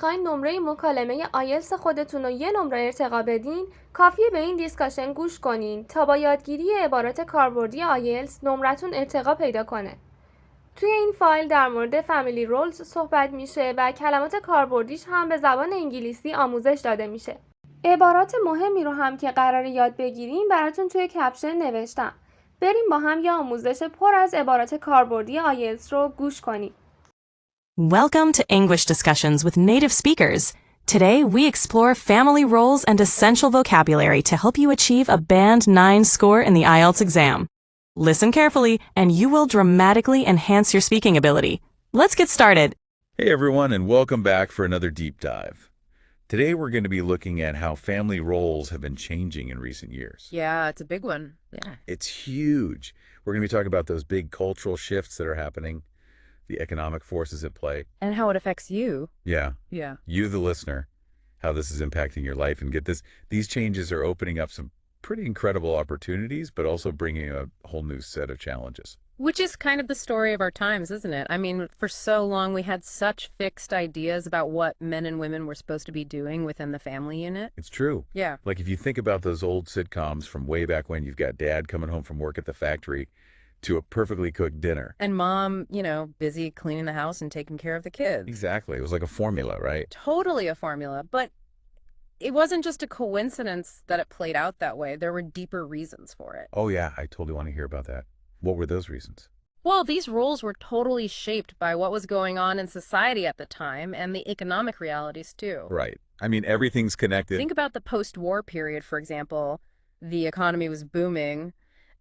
میخواین نمره مکالمه آیلتس خودتون رو یه نمره ارتقا بدین، کافیه به این دیسکاشن گوش کنین تا با یادگیری عبارات کاربردی آیلتس نمرتون ارتقا پیدا کنه. توی این فایل در مورد فامیلی رولز صحبت میشه و کلمات کاربردیش هم به زبان انگلیسی آموزش داده میشه. عبارات مهمی رو هم که قراره یاد بگیریم براتون توی کپشن نوشتم. بریم با هم یه آموزش پر از عبارات کاربردی آیلتس رو گوش کنیم. Welcome to English Discussions with Native Speakers. Today, we explore family roles and essential vocabulary to help you achieve a Band 9 score in the IELTS exam. Listen carefully, and you will dramatically enhance your speaking ability. Let's get started. Hey everyone, and welcome back for another deep dive. Today we're going to be looking at how family roles have been changing in recent years. Yeah, it's a big one. Yeah. It's huge. We're going to be talking about those big cultural shifts that are happening, the economic forces at play. And how it affects you. Yeah. Yeah. You, the listener, how this is impacting your life. And get this, these changes are opening up some pretty incredible opportunities, but also bringing a whole new set of challenges. Which is kind of the story of our times, isn't it? I mean, for so long we had such fixed ideas about what men and women were supposed to be doing within the family unit. It's true. Yeah. Like if you think about those old sitcoms from way back when, you've got dad coming home from work at the factory to a perfectly cooked dinner. And mom, you know, busy cleaning the house and taking care of the kids. Exactly. It was like a formula, right? Totally a formula. But it wasn't just a coincidence that it played out that way. There were deeper reasons for it. Oh yeah, I totally want to hear about that. What were those reasons? Well, these roles were totally shaped by what was going on in society at the time and the economic realities too. Right. I mean, everything's connected. Think about the post-war period, for example. The economy was booming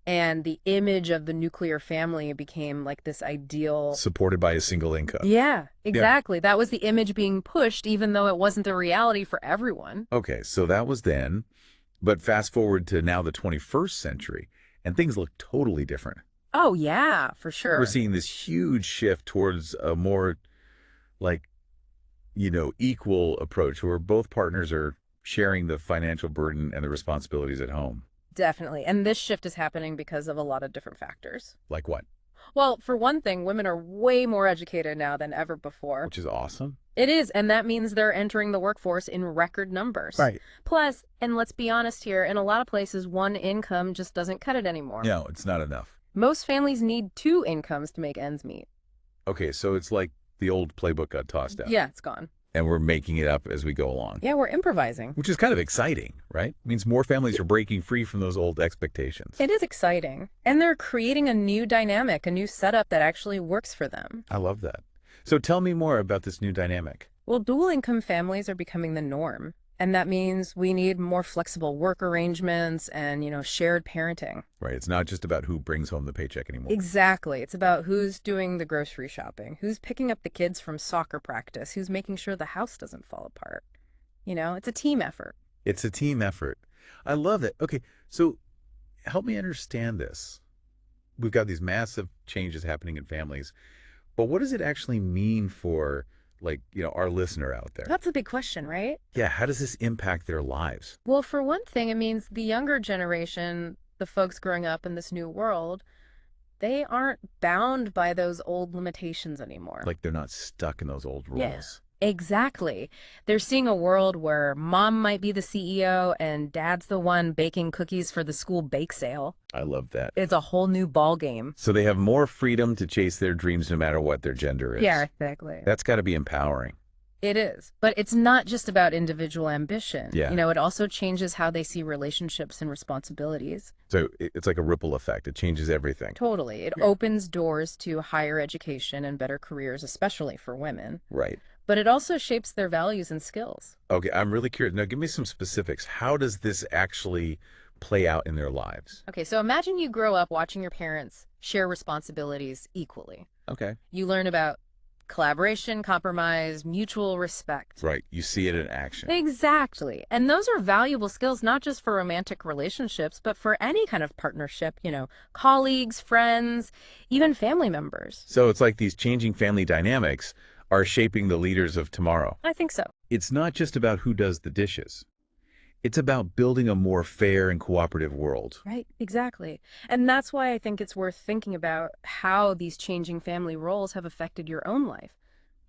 and the image of the nuclear family became like this ideal. Supported by a single income. Yeah, exactly. Yeah. That was the image being pushed, even though it wasn't the reality for everyone. Okay, so that was then. But fast forward to now the 21st century, and things look totally different. Oh, yeah, for sure. We're seeing this huge shift towards a more, like, you know, equal approach where both partners are sharing the financial burden and the responsibilities at home. Definitely. And this shift is happening because of a lot of different factors. Like what? Well, for one thing, women are way more educated now than ever before. Which is awesome. It is, and that means they're entering the workforce in record numbers. Right. Plus, and let's be honest here, in a lot of places, one income just doesn't cut it anymore. No, it's not enough. Most families need two incomes to make ends meet. Okay, so it's like the old playbook got tossed out. Yeah, it's gone. And we're making it up as we go along. Yeah, we're improvising. Which is kind of exciting, right? It means more families are breaking free from those old expectations. It is exciting. And they're creating a new dynamic, a new setup that actually works for them. I love that. So tell me more about this new dynamic. Well, dual income families are becoming the norm. And that means we need more flexible work arrangements and, you know, shared parenting. Right. It's not just about who brings home the paycheck anymore. Exactly. It's about who's doing the grocery shopping, who's picking up the kids from soccer practice, who's making sure the house doesn't fall apart. You know, it's a team effort. It's a team effort. I love it. Okay. So help me understand this. We've got these massive changes happening in families, but what does it actually mean for, like, you know, our listener out there? That's a big question, right? Yeah. How does this impact their lives? Well, for one thing, it means the younger generation, the folks growing up in this new world, they aren't bound by those old limitations anymore. Like they're not stuck in those old rules. Yeah, exactly. They're seeing a world where mom might be the CEO and dad's the one baking cookies for the school bake sale. I love that. It's a whole new ball game. So they have more freedom to chase their dreams no matter what their gender is. Yeah, exactly. That's got to be empowering. It is. But it's not just about individual ambition. Yeah. You know, it also changes how they see relationships and responsibilities. So it's like a ripple effect. It changes everything. Totally. It opens doors to higher education and better careers, especially for women. Right. But it also shapes their values and skills. Okay, I'm really curious. Now, give me some specifics. How does this actually play out in their lives? Okay, so imagine you grow up watching your parents share responsibilities equally. Okay. You learn about collaboration, compromise, mutual respect. Right. You see it in action. Exactly. And those are valuable skills, not just for romantic relationships, but for any kind of partnership, you know, colleagues, friends, even family members. So it's like these changing family dynamics are shaping the leaders of tomorrow. I think so. It's not just about who does the dishes. It's about building a more fair and cooperative world. Right, exactly. And that's why I think it's worth thinking about how these changing family roles have affected your own life.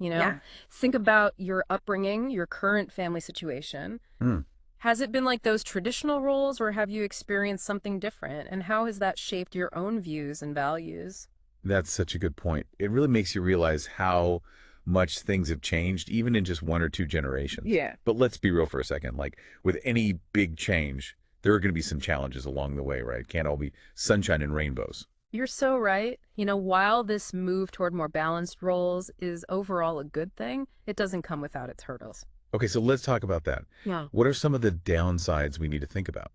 you know? Yeah. Think about your upbringing, your current family situation. Hmm. Has it been like those traditional roles, or have you experienced something different? And how has that shaped your own views and values? That's such a good point. It really makes you realize how much things have changed, even in just 1 or 2 generations. Yeah. But let's be real for a second. Like with any big change, there are going to be some challenges along the way, right? Can't all be sunshine and rainbows. You're so right. You know, while this move toward more balanced roles is overall a good thing, it doesn't come without its hurdles. Okay, so let's talk about that. Yeah. What are some of the downsides we need to think about?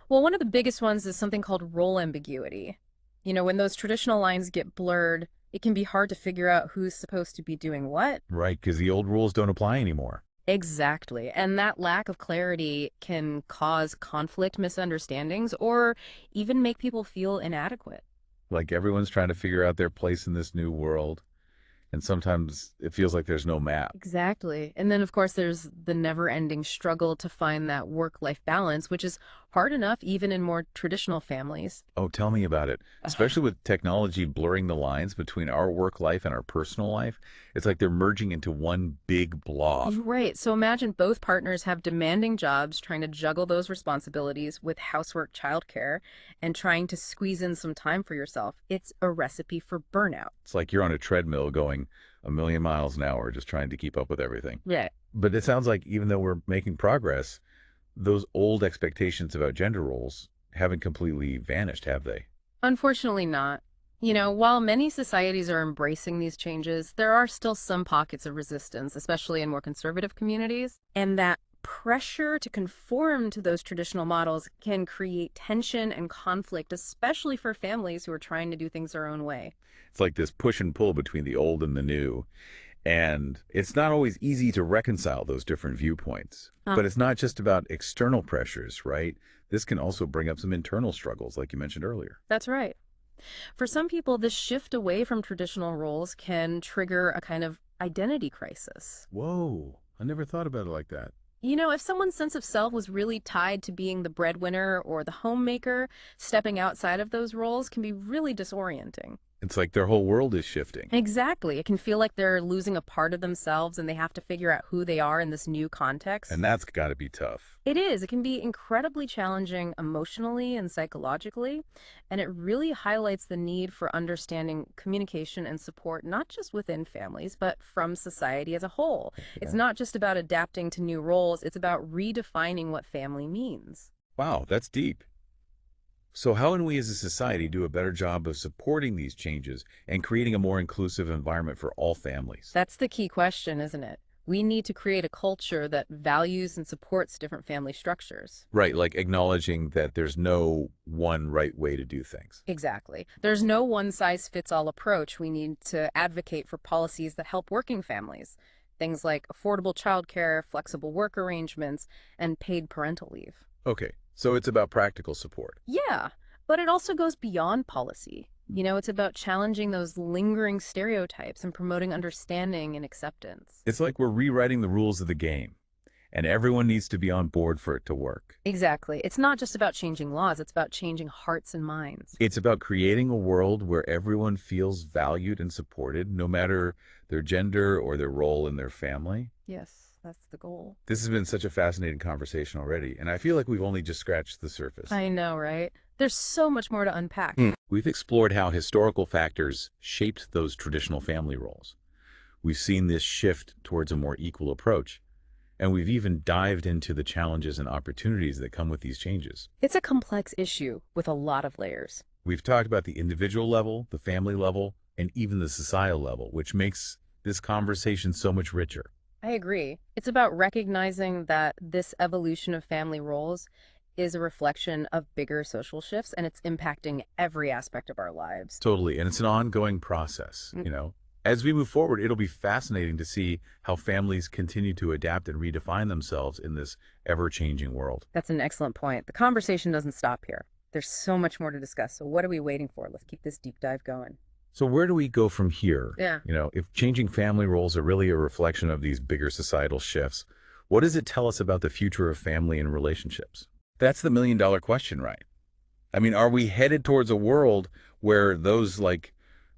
Well, one of the biggest ones is something called role ambiguity. You know, when those traditional lines get blurred, it can be hard to figure out who's supposed to be doing what. Right, because the old rules don't apply anymore. Exactly. And that lack of clarity can cause conflict, misunderstandings, or even make people feel inadequate. Like everyone's trying to figure out their place in this new world. And sometimes it feels like there's no map. Exactly. And then, of course, there's the never-ending struggle to find that work-life balance, which is hard enough even in more traditional families. Oh, tell me about it. Especially with technology blurring the lines between our work life and our personal life. It's like they're merging into one big blob. Right. So imagine both partners have demanding jobs trying to juggle those responsibilities with housework, childcare, and trying to squeeze in some time for yourself. It's a recipe for burnout. It's like you're on a treadmill going a million miles an hour just trying to keep up with everything. Yeah. But it sounds like even though we're making progress, those old expectations about gender roles haven't completely vanished, have they? Unfortunately not. You know, while many societies are embracing these changes, there are still some pockets of resistance, especially in more conservative communities. And that pressure to conform to those traditional models can create tension and conflict, especially for families who are trying to do things their own way. It's like this push and pull between the old and the new. And it's not always easy to reconcile those different viewpoints. But it's not just about external pressures, right? This can also bring up some internal struggles, like you mentioned earlier. That's right. For some people, this shift away from traditional roles can trigger a kind of identity crisis. Whoa, I never thought about it like that. You know, if someone's sense of self was really tied to being the breadwinner or the homemaker, stepping outside of those roles can be really disorienting. It's like their whole world is shifting. Exactly. It can feel like they're losing a part of themselves and they have to figure out who they are in this new context. And that's got to be tough. It is. It can be incredibly challenging emotionally and psychologically, and it really highlights the need for understanding communication and support, not just within families, but from society as a whole. It's not just about adapting to new roles, it's about redefining what family means. Wow, that's deep. So how can we as a society do a better job of supporting these changes and creating a more inclusive environment for all families? That's the key question, isn't it? We need to create a culture that values and supports different family structures. Right, like acknowledging that there's no one right way to do things. Exactly. There's no one-size-fits-all approach. We need to advocate for policies that help working families. Things like affordable childcare, flexible work arrangements, and paid parental leave. Okay, so it's about practical support. Yeah, but it also goes beyond policy. You know, it's about challenging those lingering stereotypes and promoting understanding and acceptance. It's like we're rewriting the rules of the game, and everyone needs to be on board for it to work. Exactly. It's not just about changing laws, it's about changing hearts and minds. It's about creating a world where everyone feels valued and supported, no matter their gender or their role in their family. Yes, that's the goal. This has been such a fascinating conversation already, and I feel like we've only just scratched the surface. I know, right? There's so much more to unpack. We've explored how historical factors shaped those traditional family roles. We've seen this shift towards a more equal approach, and we've even dived into the challenges and opportunities that come with these changes. It's a complex issue with a lot of layers. We've talked about the individual level, the family level, and even the societal level, which makes this conversation so much richer. I agree. It's about recognizing that this evolution of family roles is a reflection of bigger social shifts, and it's impacting every aspect of our lives. Totally, and it's an ongoing process, you know. As we move forward, it'll be fascinating to see how families continue to adapt and redefine themselves in this ever-changing world. That's an excellent point. The conversation doesn't stop here. There's so much more to discuss, so what are we waiting for? Let's keep this deep dive going. So where do we go from here? Yeah. You know, if changing family roles are really a reflection of these bigger societal shifts, what does it tell us about the future of family and relationships? That's the million-dollar question, right? I mean, are we headed towards a world where those, like,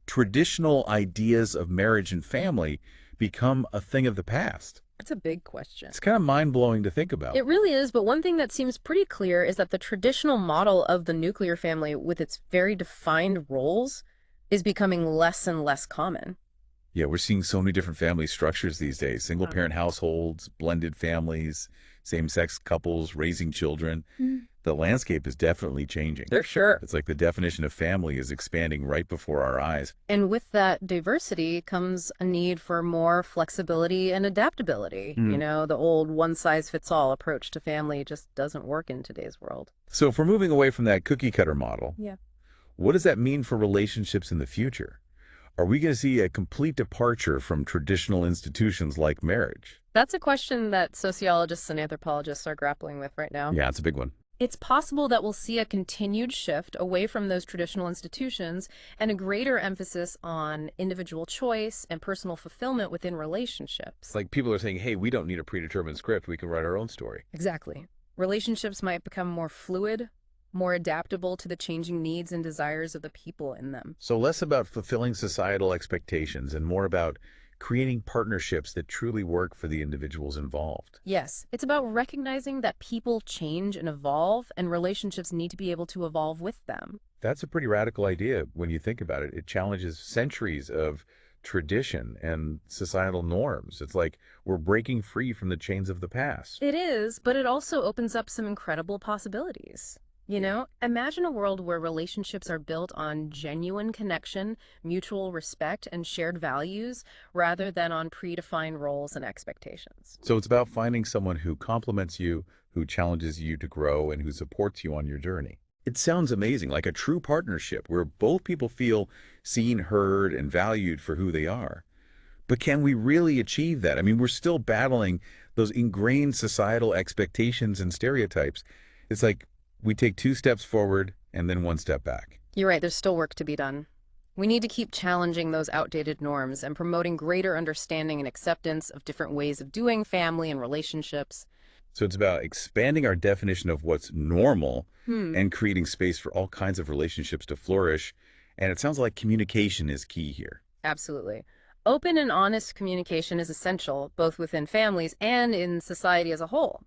traditional ideas of marriage and family become a thing of the past? It's a big question. It's kind of mind-blowing to think about. It really is, but one thing that seems pretty clear is that the traditional model of the nuclear family with its very defined roles is becoming less and less common. Yeah, we're seeing so many different family structures these days. Single-parent households, blended families, same-sex couples, raising children. The landscape is definitely changing. For sure. It's like the definition of family is expanding right before our eyes. And with that diversity comes a need for more flexibility and adaptability. You know, the old one-size-fits-all approach to family just doesn't work in today's world. So if we're moving away from that cookie-cutter model, Yeah. what does that mean for relationships in the future? Are we going to see a complete departure from traditional institutions like marriage? That's a question that sociologists and anthropologists are grappling with right now. Yeah, it's a big one. It's possible that we'll see a continued shift away from those traditional institutions and a greater emphasis on individual choice and personal fulfillment within relationships. It's like people are saying, hey, we don't need a predetermined script. We can write our own story. Exactly. Relationships might become more fluid, more adaptable to the changing needs and desires of the people in them. So less about fulfilling societal expectations and more about creating partnerships that truly work for the individuals involved. Yes, it's about recognizing that people change and evolve, and relationships need to be able to evolve with them. That's a pretty radical idea when you think about it. It challenges centuries of tradition and societal norms. It's like we're breaking free from the chains of the past. It is, but it also opens up some incredible possibilities. You know, imagine a world where relationships are built on genuine connection, mutual respect, and shared values, rather than on predefined roles and expectations. So it's about finding someone who complements you, who challenges you to grow, and who supports you on your journey. It sounds amazing, like a true partnership where both people feel seen, heard, and valued for who they are. But can we really achieve that? I mean, we're still battling those ingrained societal expectations and stereotypes. It's like we take 2 steps forward and then 1 step back. You're right, there's still work to be done. We need to keep challenging those outdated norms and promoting greater understanding and acceptance of different ways of doing family and relationships. So it's about expanding our definition of what's normal and creating space for all kinds of relationships to flourish. And it sounds like communication is key here. Absolutely. Open and honest communication is essential, both within families and in society as a whole.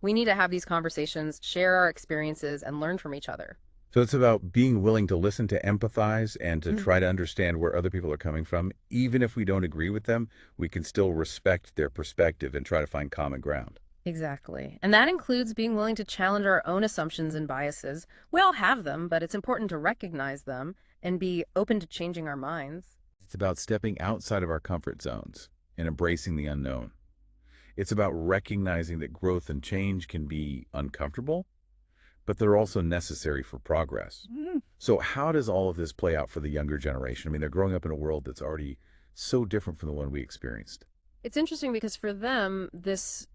We need to have these conversations, share our experiences, and learn from each other. So it's about being willing to listen, to empathize, and to try to understand where other people are coming from. Even if we don't agree with them, we can still respect their perspective and try to find common ground. Exactly. And that includes being willing to challenge our own assumptions and biases. We all have them, but it's important to recognize them and be open to changing our minds. It's about stepping outside of our comfort zones and embracing the unknown. It's about recognizing that growth and change can be uncomfortable, but they're also necessary for progress. So how does all of this play out for the younger generation? I mean, they're growing up in a world that's already so different from the one we experienced. It's interesting because for them, this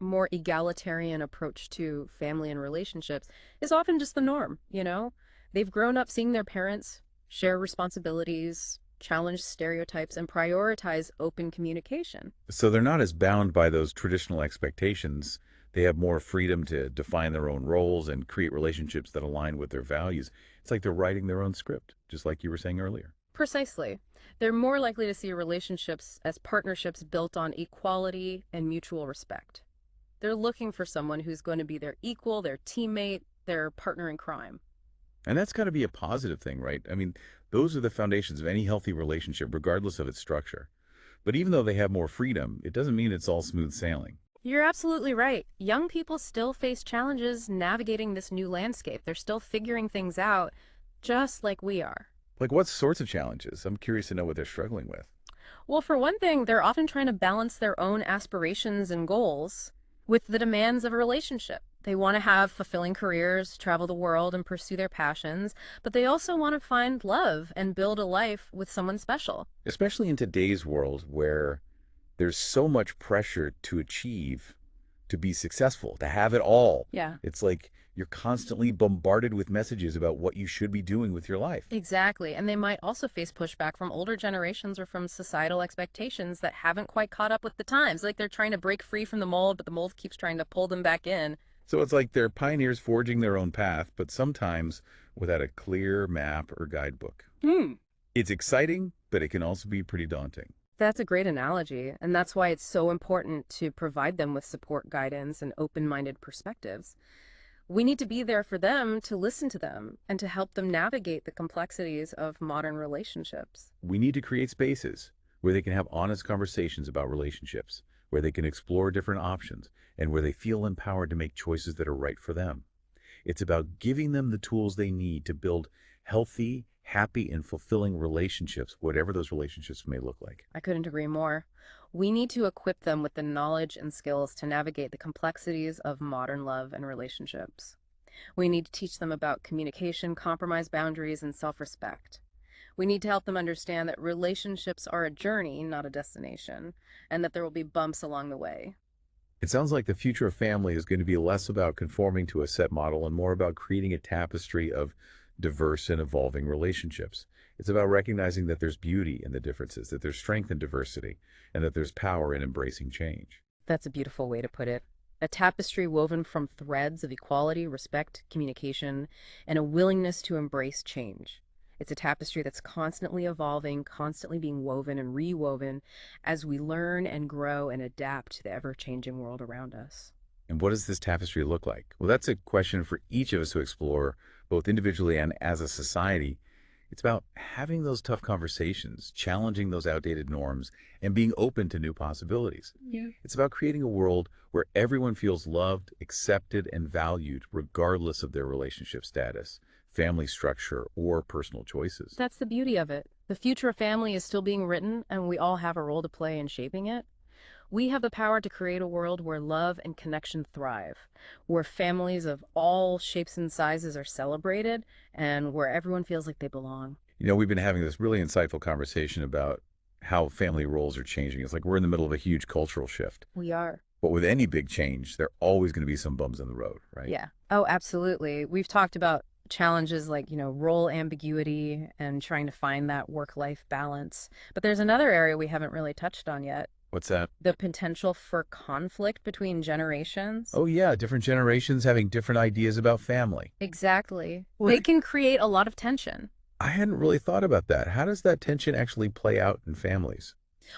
more egalitarian approach to family and relationships is often just the norm, you know? They've grown up seeing their parents share responsibilities, challenge stereotypes, and prioritize open communication. So they're not as bound by those traditional expectations. They have more freedom to define their own roles and create relationships that align with their values. It's like they're writing their own script, just like you were saying earlier. Precisely. They're more likely to see relationships as partnerships built on equality and mutual respect. They're looking for someone who's going to be their equal, their teammate, their partner in crime. And that's got to be a positive thing, right? I mean, those are the foundations of any healthy relationship, regardless of its structure. But even though they have more freedom, it doesn't mean it's all smooth sailing. You're absolutely right. Young people still face challenges navigating this new landscape. They're still figuring things out, just like we are. Like what sorts of challenges? I'm curious to know what they're struggling with. Well, for one thing, they're often trying to balance their own aspirations and goals with the demands of a relationship. They want to have fulfilling careers, travel the world, and pursue their passions, but they also want to find love and build a life with someone special. Especially in today's world where there's so much pressure to achieve, to be successful, to have it all. Yeah. It's like you're constantly bombarded with messages about what you should be doing with your life. Exactly. And they might also face pushback from older generations or from societal expectations that haven't quite caught up with the times. Like they're trying to break free from the mold, but the mold keeps trying to pull them back in. So it's like they're pioneers forging their own path, but sometimes without a clear map or guidebook. It's exciting, but it can also be pretty daunting. That's a great analogy, and that's why it's so important to provide them with support, guidance, and open-minded perspectives. We need to be there for them, to listen to them, and to help them navigate the complexities of modern relationships. We need to create spaces where they can have honest conversations about relationships, where they can explore different options, and where they feel empowered to make choices that are right for them. It's about giving them the tools they need to build healthy, happy, and fulfilling relationships, whatever those relationships may look like. I couldn't agree more. We need to equip them with the knowledge and skills to navigate the complexities of modern love and relationships. We need to teach them about communication, compromise boundaries, and self-respect. We need to help them understand that relationships are a journey, not a destination, and that there will be bumps along the way. It sounds like the future of family is going to be less about conforming to a set model and more about creating a tapestry of diverse and evolving relationships. It's about recognizing that there's beauty in the differences, that there's strength in diversity, and that there's power in embracing change. That's a beautiful way to put it. A tapestry woven from threads of equality, respect, communication, and a willingness to embrace change. It's a tapestry that's constantly evolving, constantly being woven and rewoven as we learn and grow and adapt to the ever-changing world around us. And what does this tapestry look like? Well, that's a question for each of us to explore, both individually and as a society. It's about having those tough conversations, challenging those outdated norms, and being open to new possibilities. Yeah. It's about creating a world where everyone feels loved, accepted, and valued, regardless of their relationship status, family structure, or personal choices. That's the beauty of it. The future of family is still being written, and we all have a role to play in shaping it. We have the power to create a world where love and connection thrive, where families of all shapes and sizes are celebrated, and where everyone feels like they belong. You know, we've been having this really insightful conversation about how family roles are changing. It's like we're in the middle of a huge cultural shift. We are. But with any big change, there are always going to be some bumps in the road, right? Yeah. Oh, absolutely. We've talked about challenges like, role ambiguity and trying to find that work-life balance. But there's another area we haven't really touched on yet. What's that? The potential for conflict between generations. Oh, yeah. Different generations having different ideas about family. Exactly. Well, They can create a lot of tension. I hadn't really thought about that. How does that tension actually play out in families?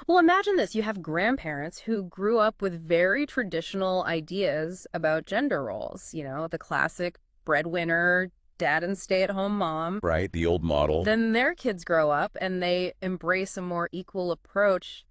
Well, imagine this. You have grandparents who grew up with very traditional ideas about gender roles. The classic breadwinner, dad and stay-at-home mom. Right, the old model. Then their kids grow up and they embrace a more equal approach,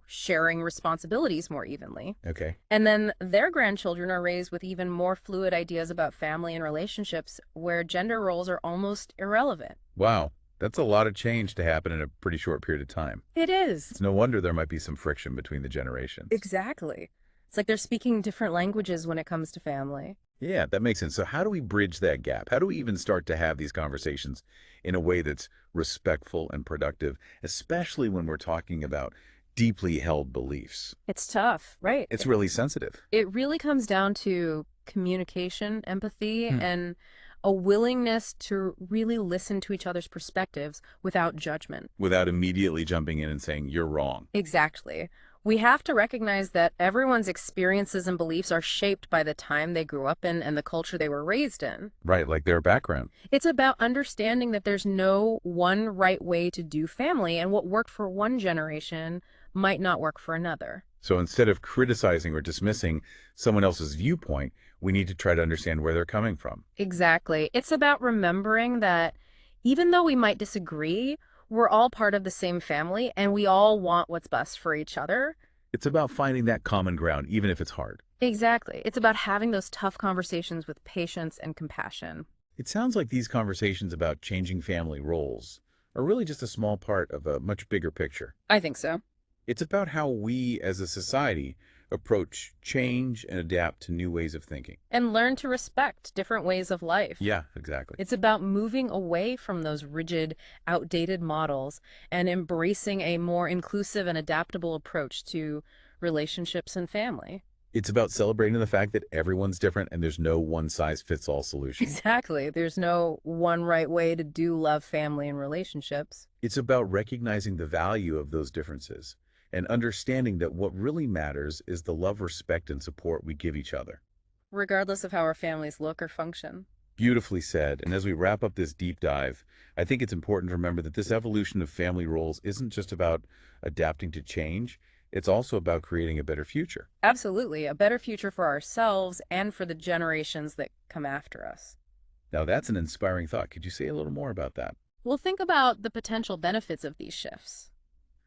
sharing responsibilities more evenly. Okay. And then their grandchildren are raised with even more fluid ideas about family and relationships where gender roles are almost irrelevant. Wow. That's a lot of change to happen in a pretty short period of time. It is. It's no wonder there might be some friction between the generations. Exactly. It's like they're speaking different languages when it comes to family. Yeah, that makes sense. So how do we bridge that gap? How do we even start to have these conversations in a way that's respectful and productive, especially when we're talking about deeply held beliefs? It's tough, right? It's really sensitive. It really comes down to communication, empathy, and a willingness to really listen to each other's perspectives without judgment. Without immediately jumping in and saying, you're wrong. Exactly. We have to recognize that everyone's experiences and beliefs are shaped by the time they grew up in and the culture they were raised in. Right, like their background. It's about understanding that there's no one right way to do family, and what worked for one generation might not work for another. So instead of criticizing or dismissing someone else's viewpoint, we need to try to understand where they're coming from. Exactly. It's about remembering that even though we might disagree, we're all part of the same family and we all want what's best for each other. It's about finding that common ground, even if it's hard. Exactly. It's about having those tough conversations with patience and compassion. It sounds like these conversations about changing family roles are really just a small part of a much bigger picture. I think so. It's about how we as a society approach change and adapt to new ways of thinking. And learn to respect different ways of life. Yeah, exactly. It's about moving away from those rigid, outdated models and embracing a more inclusive and adaptable approach to relationships and family. It's about celebrating the fact that everyone's different and there's no one-size-fits-all solution. Exactly. There's no one right way to do love, family, and relationships. It's about recognizing the value of those differences and understanding that what really matters is the love, respect, and support we give each other. Regardless of how our families look or function. Beautifully said. And as we wrap up this deep dive, I think it's important to remember that this evolution of family roles isn't just about adapting to change. It's also about creating a better future. Absolutely, a better future for ourselves and for the generations that come after us. Now, that's an inspiring thought. Could you say a little more about that? Well, think about the potential benefits of these shifts.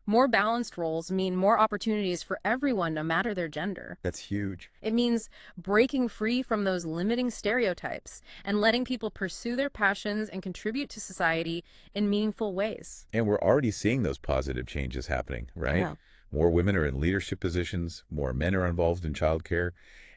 More balanced roles mean more opportunities for everyone, no matter their gender. That's huge. It means breaking free from those limiting stereotypes and letting people pursue their passions and contribute to society in meaningful ways. And we're already seeing those positive changes happening, right? Yeah. More women are in leadership positions, more men are involved in childcare,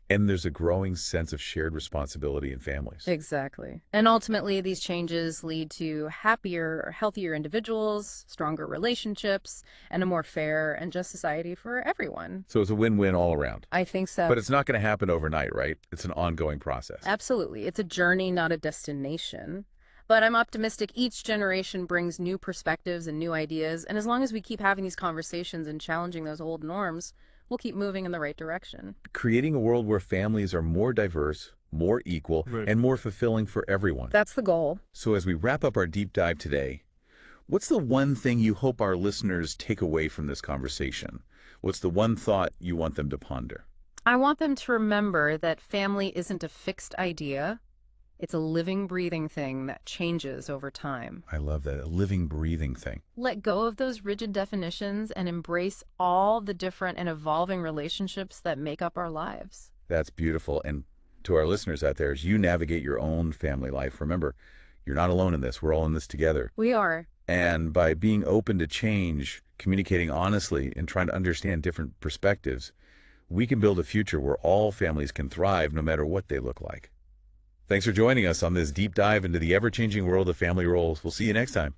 and there's a growing sense of shared responsibility in families. Exactly. And ultimately, these changes lead to happier, healthier individuals, stronger relationships, and a more fair and just society for everyone. So it's a win-win all around. I think so. But it's not going to happen overnight, right? It's an ongoing process. Absolutely. It's a journey, not a destination. But I'm optimistic each generation brings new perspectives and new ideas. And as long as we keep having these conversations and challenging those old norms, we'll keep moving in the right direction. Creating a world where families are more diverse, more equal, and more fulfilling for everyone. That's the goal. So as we wrap up our deep dive today, what's the one thing you hope our listeners take away from this conversation? What's the one thought you want them to ponder? I want them to remember that family isn't a fixed idea. It's a living, breathing thing that changes over time. I love that, a living, breathing thing. Let go of those rigid definitions and embrace all the different and evolving relationships that make up our lives. That's beautiful. And to our listeners out there, as you navigate your own family life, remember, you're not alone in this. We're all in this together. We are. And by being open to change, communicating honestly, and trying to understand different perspectives, we can build a future where all families can thrive no matter what they look like. Thanks for joining us on this deep dive into the ever-changing world of family roles. We'll see you next time.